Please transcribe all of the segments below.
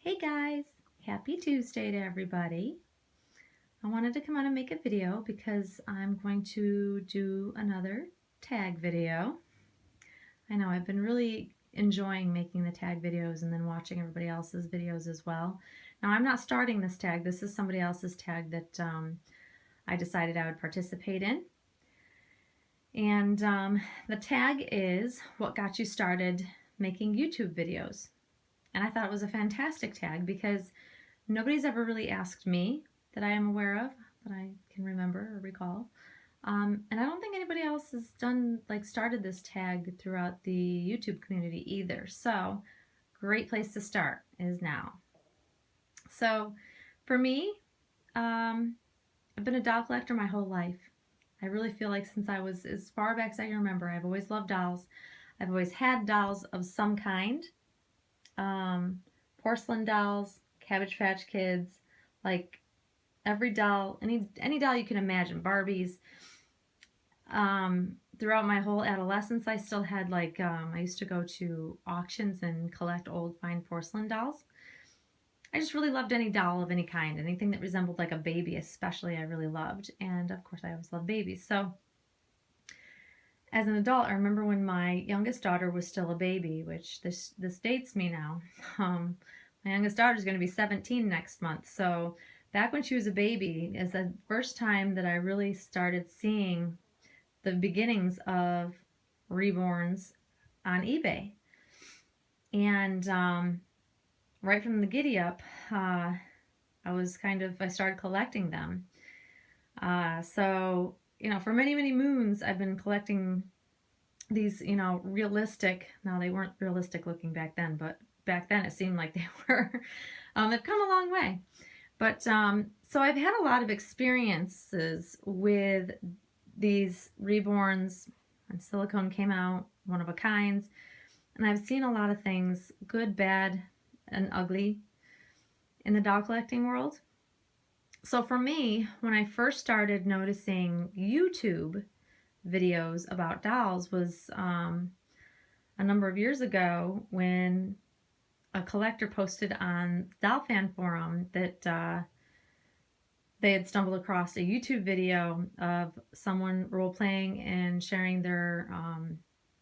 Hey guys, happy Tuesday to everybody. I wanted to come out and make a video because I'm going to do another tag video. I know I've been really enjoying making the tag videos and then watching everybody else's videos as well. Now I'm not starting this tag, this is somebody else's tag that I decided I would participate in. And the tag is what got you started making YouTube videos. And I thought it was a fantastic tag because nobody's ever really asked me that I am aware of, that I can remember or recall. And I don't think anybody else has started this tag throughout the YouTube community either. So, great place to start is now. So, for me, I've been a doll collector my whole life. I really feel like since I was as far back as I can remember, I've always loved dolls. I've always had dolls of some kind. Porcelain dolls, Cabbage Patch Kids, like every doll, any doll you can imagine, Barbies. Throughout my whole adolescence, I still had I used to go to auctions and collect old fine porcelain dolls. I just really loved any doll of any kind, anything that resembled like a baby, especially I really loved. And of course, I always loved babies. So as an adult, I remember when my youngest daughter was still a baby, which this dates me now. My youngest daughter is going to be 17 next month. So back when she was a baby is the first time that I really started seeing the beginnings of reborns on eBay. And right from the giddy up, I started collecting them. So, for many, many moons, I've been collecting these, realistic, now they weren't realistic looking back then, but back then it seemed like they were. They've come a long way. But so I've had a lot of experiences with these reborns when silicone came out, one of a kinds, and I've seen a lot of things, good, bad, and ugly, in the doll collecting world. So for me, when I first started noticing YouTube videos about dolls was a number of years ago when a collector posted on Doll Fan Forum that they had stumbled across a YouTube video of someone role-playing and sharing their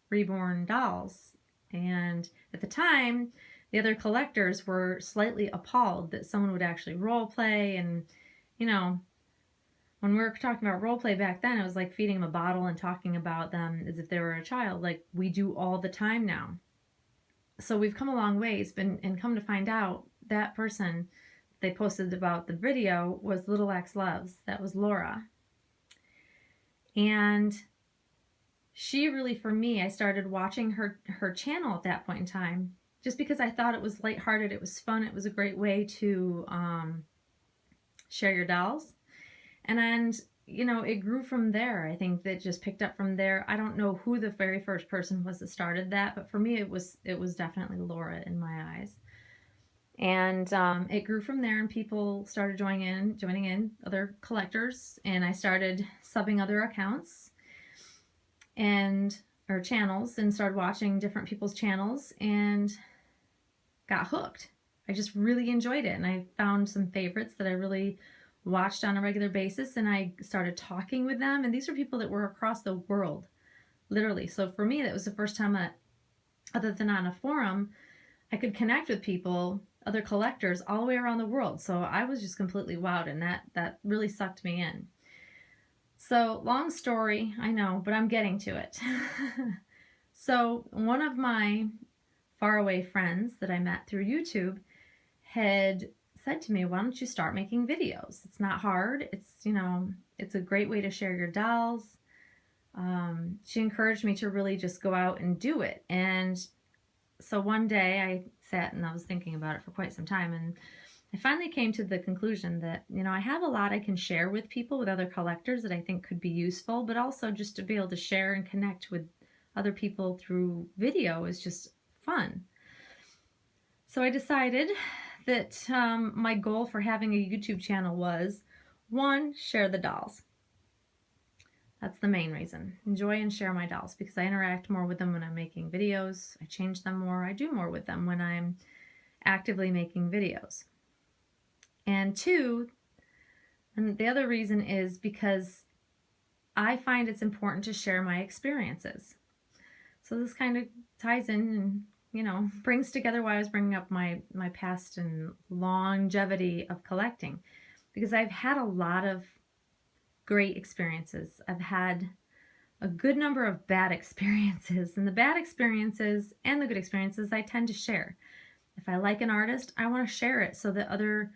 reborn dolls. And at the time, the other collectors were slightly appalled that someone would actually role-play. And, when we were talking about role-play back then, it was like feeding them a bottle and talking about them as if they were a child, like we do all the time now. So we've come a long ways, and come to find out that person they posted about the video was Little X Loves. That was Laura. And she really, for me, I started watching her channel at that point in time just because I thought it was lighthearted, it was fun, it was a great way to share your dolls. And it grew from there. I think that just picked up from there. I don't know who the very first person was that started that, but for me it was definitely Laura in my eyes. And it grew from there, and people started joining in, other collectors, and I started subbing other accounts or channels, and started watching different people's channels and got hooked. I just really enjoyed it, and I found some favorites that I really watched on a regular basis, and I started talking with them, and these were people that were across the world, literally. So for me, that was the first time that, other than on a forum, I could connect with people, other collectors all the way around the world. So I was just completely wowed, and that really sucked me in. So long story, I know, but I'm getting to it. So one of my faraway friends that I met through YouTube had said to me, why don't you start making videos? It's not hard. It's a great way to share your dolls. She encouraged me to really just go out and do it. And so one day I sat and I was thinking about it for quite some time, and I finally came to the conclusion that, I have a lot I can share with people, with other collectors, that I think could be useful, but also just to be able to share and connect with other people through video is just fun. So I decided that my goal for having a YouTube channel was, one, share the dolls. That's the main reason. Enjoy and share my dolls, because I interact more with them when I'm making videos. I change them more. I do more with them when I'm actively making videos. And two, and the other reason is because I find it's important to share my experiences. So this kind of ties in and, you know, brings together why I was bringing up my past and longevity of collecting, because I've had a lot of great experiences. I've had a good number of bad experiences, and the bad experiences and the good experiences I tend to share. If I like an artist, I want to share it so that other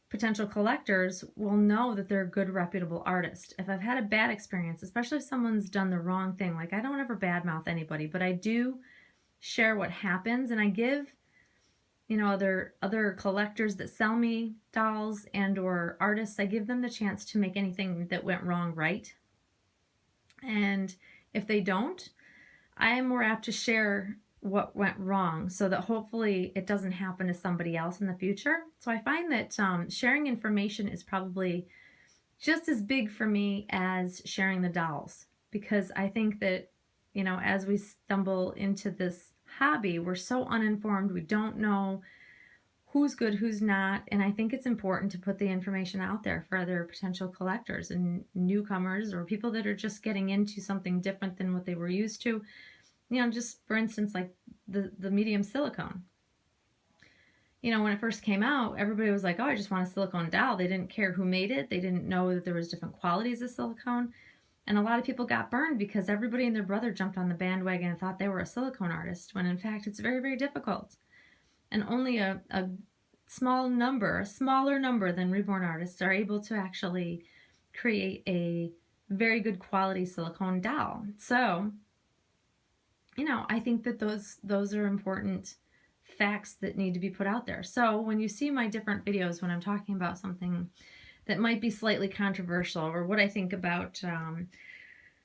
potential collectors will know that they're a good, reputable artist. If I've had a bad experience, especially if someone's done the wrong thing, like I don't ever badmouth anybody, but I do share what happens, and I give, you know, other collectors that sell me dolls and or artists, I give them the chance to make anything that went wrong right. And if they don't, I am more apt to share what went wrong so that hopefully it doesn't happen to somebody else in the future. So I find that sharing information is probably just as big for me as sharing the dolls, because I think that, you know, as we stumble into this hobby, we're so uninformed. We don't know who's good, who's not, and I think it's important to put the information out there for other potential collectors and newcomers or people that are just getting into something different than what they were used to. You know, just for instance, like the medium silicone. You know, when it first came out, everybody was like, oh, I just want a silicone doll. They didn't care who made it. They didn't know that there was different qualities of silicone. And a lot of people got burned because everybody and their brother jumped on the bandwagon and thought they were a silicone artist, when in fact it's very, very difficult. And only a small number, a smaller number than reborn artists, are able to actually create a very good quality silicone doll. So, you know, I think that those are important facts that need to be put out there. So when you see my different videos, when I'm talking about something that might be slightly controversial, or what I think about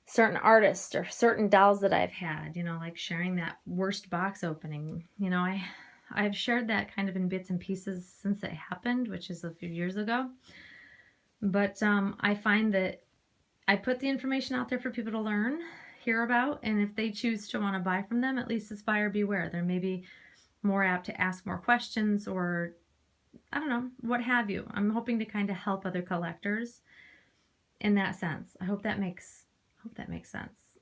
certain artists or certain dolls that I've had, you know, like sharing that worst box opening, you know, I've shared that kind of in bits and pieces since it happened, which is a few years ago. But I find that I put the information out there for people to learn, hear about, and if they choose to want to buy from them, at least it's buyer beware. They're maybe more apt to ask more questions, or I don't know, what have you. I'm hoping to kind of help other collectors in that sense. I hope that makes sense.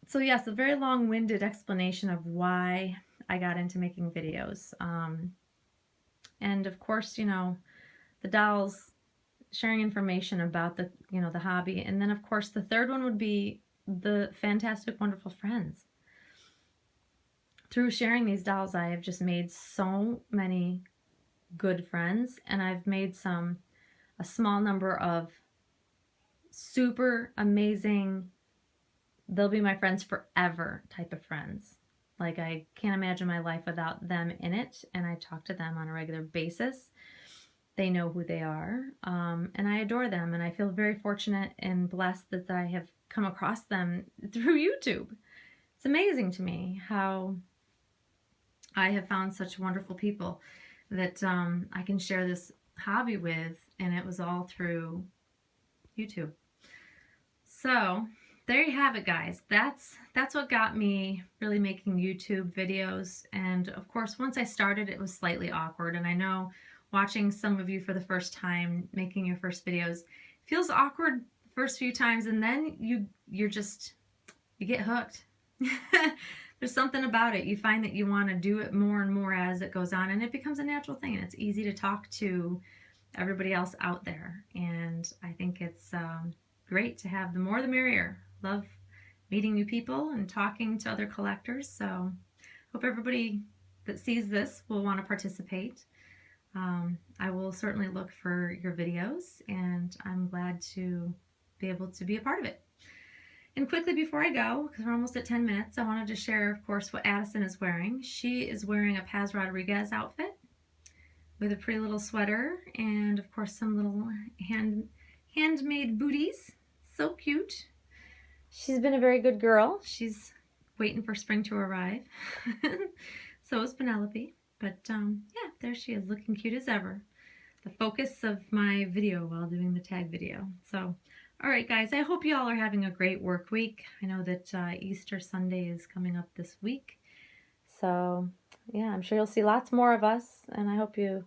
So yes, a very long-winded explanation of why I got into making videos. And of course, you know, the dolls, sharing information about the, you know, the hobby. And then of course the third one would be the fantastic, wonderful friends. Through sharing these dolls, I have just made so many good friends, and I've made a small number of super amazing, they'll be my friends forever type of friends. Like, I can't imagine my life without them in it, and I talk to them on a regular basis. They know who they are, and I adore them, and I feel very fortunate and blessed that I have come across them through YouTube. It's amazing to me how I have found such wonderful people that I can share this hobby with, and it was all through YouTube. So there you have it, guys. That's what got me really making YouTube videos. And of course, once I started, it was slightly awkward, and I know watching some of you for the first time making your first videos feels awkward the first few times, and then you get hooked. There's something about it. You find that you want to do it more and more as it goes on, and it becomes a natural thing, and it's easy to talk to everybody else out there. And I think it's great to have the more the merrier. Love meeting new people and talking to other collectors. So hope everybody that sees this will want to participate. I will certainly look for your videos, and I'm glad to be able to be a part of it. And quickly before I go, because we're almost at 10 minutes, I wanted to share, of course, what Addison is wearing. She is wearing a Paz Rodriguez outfit with a pretty little sweater and, of course, some little handmade booties. So cute. She's been a very good girl. She's waiting for spring to arrive. So is Penelope. But yeah, there she is, looking cute as ever. The focus of my video while doing the tag video. So, all right, guys, I hope you all are having a great work week. I know that Easter Sunday is coming up this week. So yeah, I'm sure you'll see lots more of us, and I hope you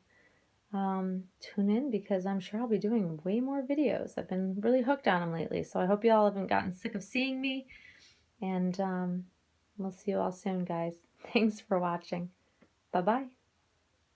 tune in because I'm sure I'll be doing way more videos. I've been really hooked on them lately, so I hope you all haven't gotten sick of seeing me, and we'll see you all soon, guys. Thanks for watching. Bye-bye.